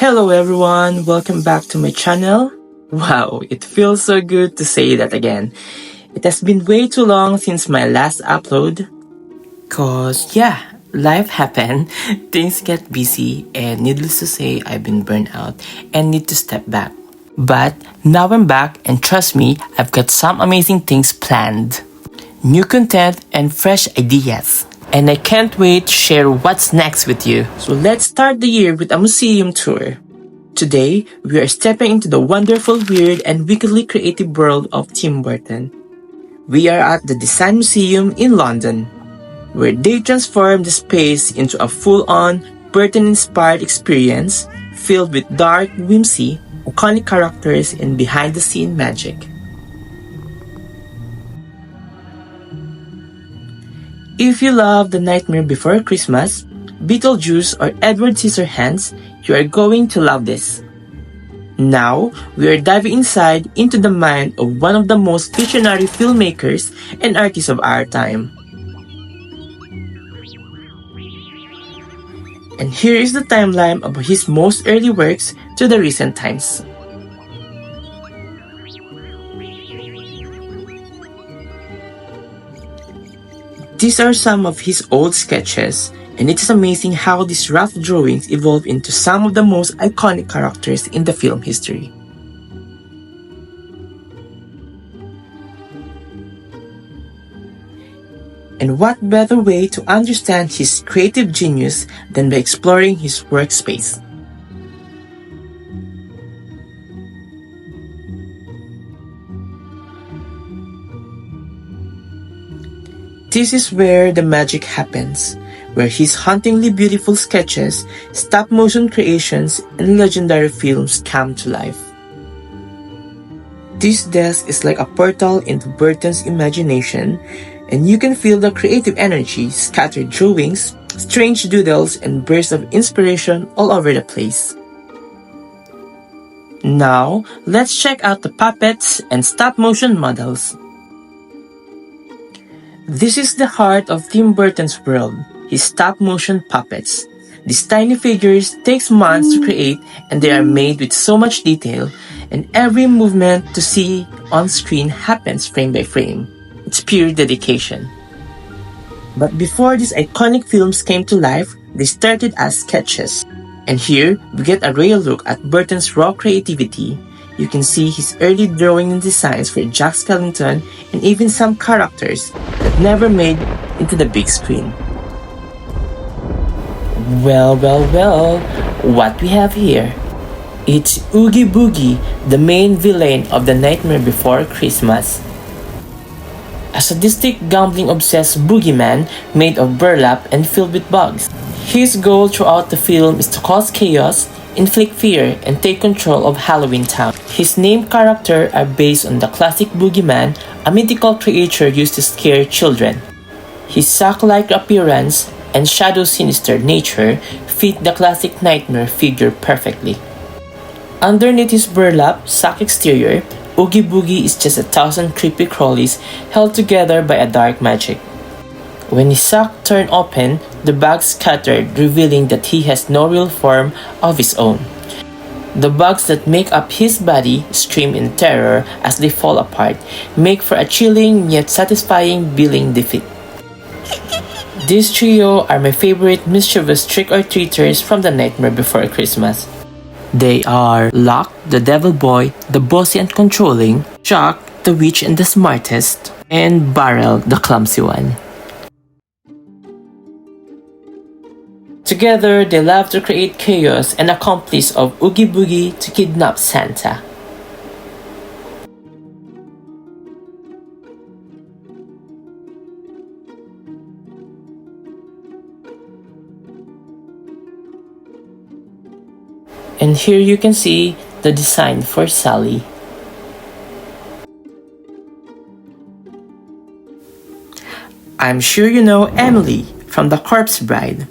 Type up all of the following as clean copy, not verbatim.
Hello everyone, welcome back to my channel. Wow, it feels so good to say that again. It has been way too long since my last upload. Cause yeah, life happened, things get busy, and needless to say, I've been burnt out and need to step back. But now I'm back, and trust me, I've got some amazing things planned. New content and fresh ideas. And I can't wait to share what's next with you. So let's start the year with a museum tour. Today, we are stepping into the wonderful, weird, and wickedly creative world of Tim Burton. We are at the Design Museum in London, where they transform the space into a full-on, Burton-inspired experience filled with dark, whimsy, iconic characters, and behind-the-scene magic. If you love The Nightmare Before Christmas, Beetlejuice, or Edward Scissorhands, you are going to love this. Now, we are diving inside into the mind of one of the most visionary filmmakers and artists of our time. And here is the timeline of his most early works to the recent times. These are some of his old sketches, and it is amazing how these rough drawings evolve into some of the most iconic characters in the film history. And what better way to understand his creative genius than by exploring his workspace? This is where the magic happens, where his hauntingly beautiful sketches, stop-motion creations, and legendary films come to life. This desk is like a portal into Burton's imagination, and you can feel the creative energy, scattered drawings, strange doodles, and bursts of inspiration all over the place. Now, let's check out the puppets and stop-motion models. This is the heart of Tim Burton's world, his stop-motion puppets. These tiny figures takes months to create, and they are made with so much detail, and every movement to see on screen happens frame by frame. It's pure dedication. But before these iconic films came to life, they started as sketches. And here, we get a real look at Burton's raw creativity. You can see his early drawing and designs for Jack Skellington and even some characters that never made into the big screen. Well, what we have here? It's Oogie Boogie, the main villain of The Nightmare Before Christmas. A sadistic, gambling-obsessed boogeyman made of burlap and filled with bugs. His goal throughout the film is to cause chaos, inflict fear, and take control of Halloween Town. His named characters are based on the classic boogeyman, a mythical creature used to scare children. His sack-like appearance and shadow-sinister nature fit the classic nightmare figure perfectly. Underneath his burlap, sack exterior, Oogie Boogie is just 1,000 creepy crawlies held together by a dark magic. When his sack turned open, the bags scattered, revealing that he has no real form of his own. The bugs that make up his body scream in terror as they fall apart, make for a chilling yet satisfying billing defeat. This trio are my favorite mischievous trick-or-treaters from The Nightmare Before Christmas. They are Locke, the devil boy, the bossy and controlling, Jock, the witch and the smartest, and Barrel, the clumsy one. Together, they love to create chaos and accomplice of Oogie Boogie to kidnap Santa. And here you can see the design for Sally. I'm sure you know Emily from The Corpse Bride,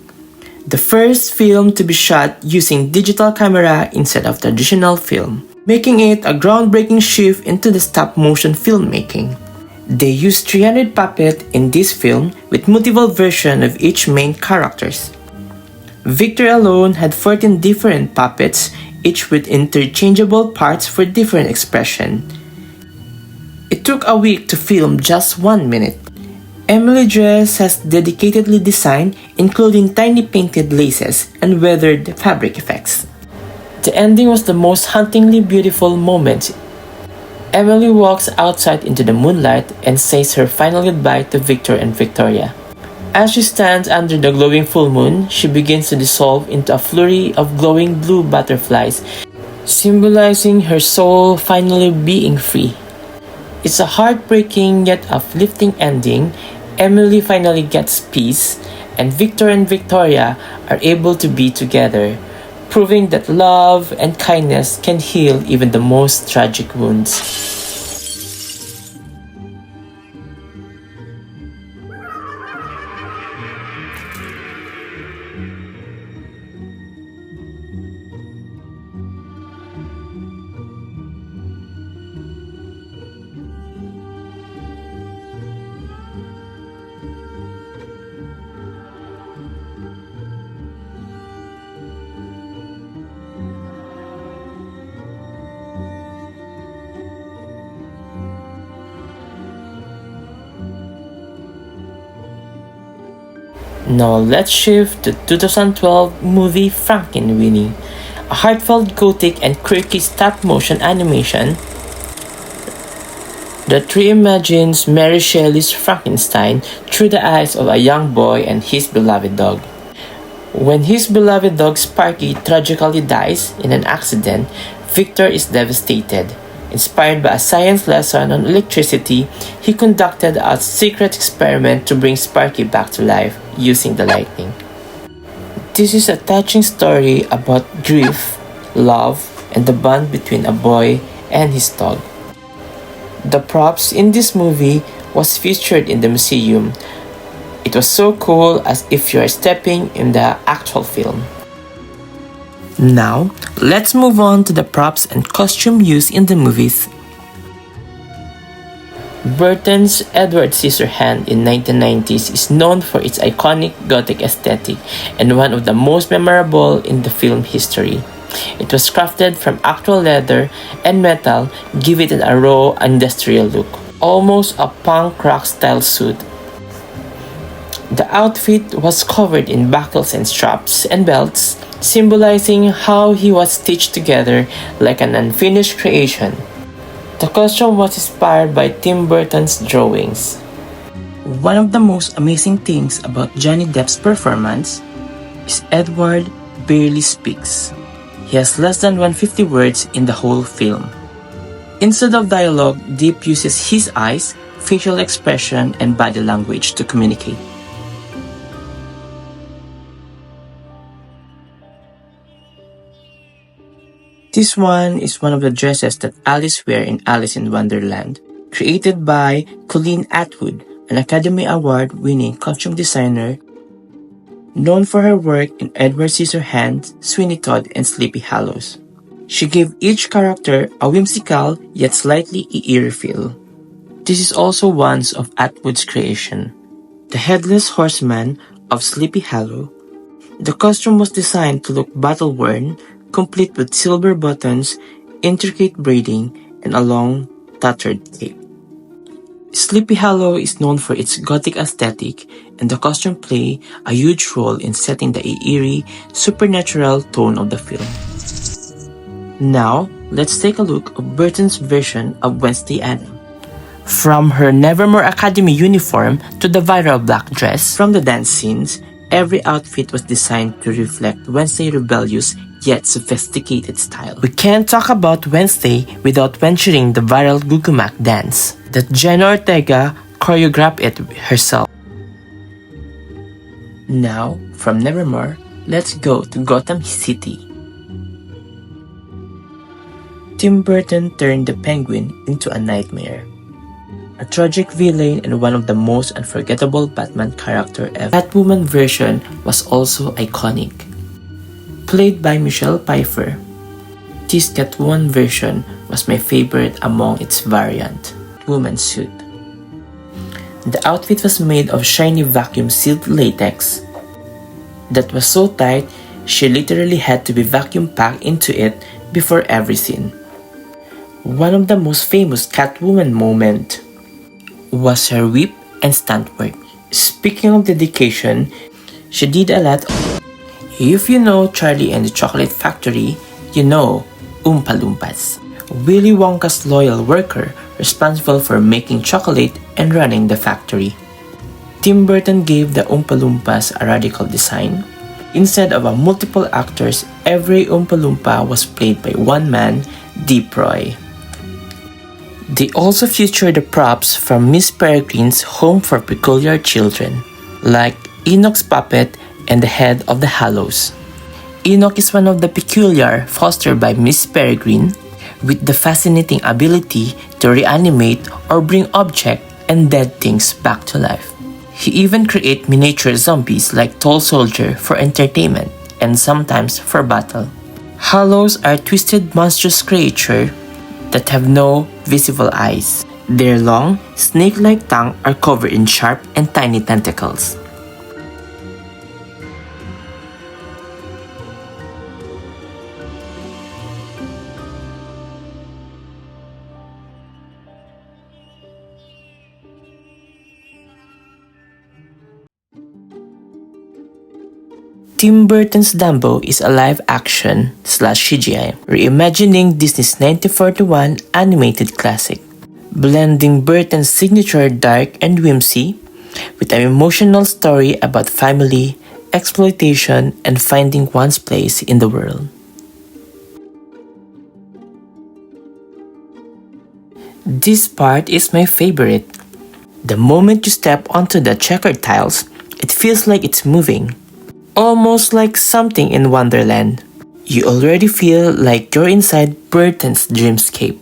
the first film to be shot using digital camera instead of traditional film, making it a groundbreaking shift into the stop-motion filmmaking. They used 300 puppets in this film with multiple versions of each main characters. Victor alone had 14 different puppets, each with interchangeable parts for different expression. It took a week to film just 1 minute. Emily's dress has dedicatedly designed, including tiny painted laces and weathered fabric effects. The ending was the most hauntingly beautiful moment. Emily walks outside into the moonlight and says her final goodbye to Victor and Victoria. As she stands under the glowing full moon, she begins to dissolve into a flurry of glowing blue butterflies, symbolizing her soul finally being free. It's a heartbreaking yet uplifting ending. Emily finally gets peace, and Victor and Victoria are able to be together, proving that love and kindness can heal even the most tragic wounds. Now let's shift to 2012 movie Frankenweenie, a heartfelt gothic and quirky stop-motion animation that reimagines Mary Shelley's Frankenstein through the eyes of a young boy and his beloved dog. When his beloved dog Sparky tragically dies in an accident, Victor is devastated. Inspired by a science lesson on electricity, he conducted a secret experiment to bring Sparky back to life using the lightning. This is a touching story about grief, love, and the bond between a boy and his dog. The props in this movie was featured in the museum. It was so cool as if you are stepping in the actual film. Now, let's move on to the props and costume used in the movies. Burton's Edward Scissorhands in 1990s is known for its iconic gothic aesthetic and one of the most memorable in the film history. It was crafted from actual leather and metal, giving it a raw industrial look, almost a punk rock style suit. The outfit was covered in buckles and straps and belts, symbolizing how he was stitched together like an unfinished creation. The costume was inspired by Tim Burton's drawings. One of the most amazing things about Johnny Depp's performance is Edward barely speaks. He has less than 150 words in the whole film. Instead of dialogue, Depp uses his eyes, facial expression, and body language to communicate. This one is one of the dresses that Alice wears in Alice in Wonderland, created by Colleen Atwood, an Academy Award-winning costume designer known for her work in Edward Scissorhands, Sweeney Todd, and Sleepy Hollows. She gave each character a whimsical yet slightly eerie feel. This is also one of Atwood's creation. The Headless Horseman of Sleepy Hollow. The costume was designed to look battle-worn, complete with silver buttons, intricate braiding, and a long, tattered cape. Sleepy Hollow is known for its gothic aesthetic, and the costume plays a huge role in setting the eerie, supernatural tone of the film. Now, let's take a look at Burton's version of Wednesday Addams. From her Nevermore Academy uniform to the viral black dress, from the dance scenes, every outfit was designed to reflect Wednesday's rebellious yet sophisticated style. We can't talk about Wednesday without mentioning the viral Gugumak dance that Jenna Ortega choreographed it herself. Now, from Nevermore, let's go to Gotham City. Tim Burton turned the Penguin into a nightmare. A tragic villain and one of the most unforgettable Batman characters ever. Batwoman version was also iconic. Played by Michelle Pfeiffer, this Catwoman version was my favorite among its variant, woman suit. The outfit was made of shiny vacuum-sealed latex. that was so tight she literally had to be vacuum packed into it before every scene. One of the most famous Catwoman moments was her whip and stunt work. Speaking of dedication, she did a lot. If you know Charlie and the Chocolate Factory, you know Oompa Loompas. Willy Wonka's loyal worker responsible for making chocolate and running the factory. Tim Burton gave the Oompa Loompas a radical design. Instead of multiple actors, every Oompa Loompa was played by one man, Deep Roy. They also featured the props from Miss Peregrine's Home for Peculiar Children, like Enoch's puppet and the head of the Hallows. Enoch is one of the peculiar fostered by Miss Peregrine, with the fascinating ability to reanimate or bring objects and dead things back to life. He even creates miniature zombies like Tall Soldier for entertainment and sometimes for battle. Hallows are twisted monstrous creatures that have no visible eyes. Their long, snake-like tongue are covered in sharp and tiny tentacles. Tim Burton's Dumbo is a live-action / CGI, reimagining Disney's 1941 animated classic, blending Burton's signature dark and whimsy with an emotional story about family, exploitation, and finding one's place in the world. This part is my favorite. The moment you step onto the checkered tiles, it feels like it's moving. Almost like something in Wonderland. You already feel like you're inside Burton's dreamscape.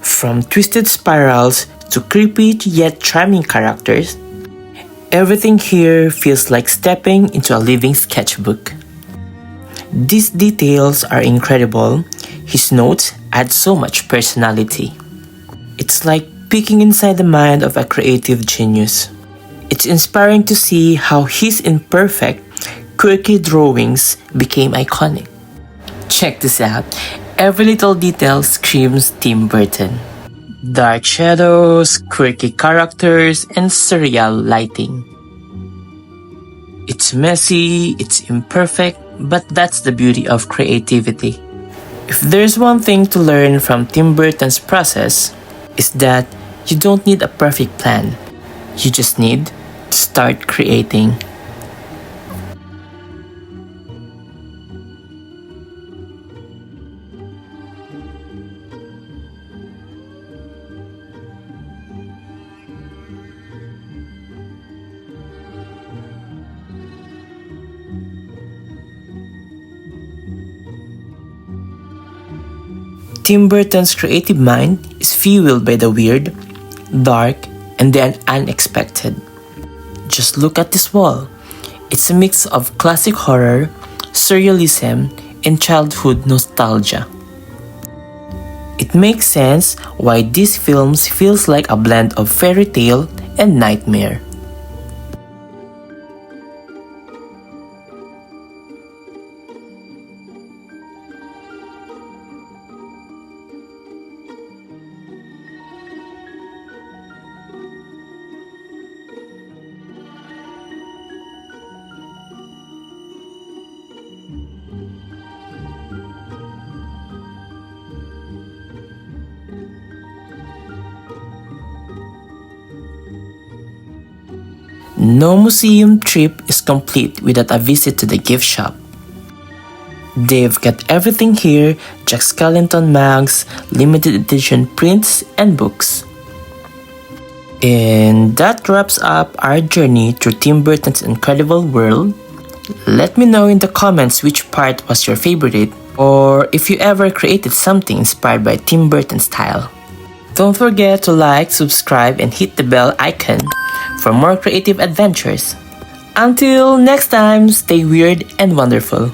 From twisted spirals to creepy yet charming characters, everything here feels like stepping into a living sketchbook. These details are incredible. His notes add so much personality. It's like peeking inside the mind of a creative genius. It's inspiring to see how his imperfect, quirky drawings became iconic. Check this out. Every little detail screams Tim Burton. Dark shadows, quirky characters, and surreal lighting. It's messy, it's imperfect, but that's the beauty of creativity. If there's one thing to learn from Tim Burton's process, is that you don't need a perfect plan. You just need to start creating. Tim Burton's creative mind is fueled by the weird, dark, and the unexpected. Just look at this wall. It's a mix of classic horror, surrealism, and childhood nostalgia. It makes sense why these films feels like a blend of fairy tale and nightmare. No museum trip is complete without a visit to the gift shop. They've got everything here: Jack Skellington mugs, limited edition prints, and books. And that wraps up our journey through Tim Burton's incredible world. Let me know in the comments which part was your favorite, or if you ever created something inspired by Tim Burton's style. Don't forget to like, subscribe, and hit the bell icon for more creative adventures. Until next time, stay weird and wonderful.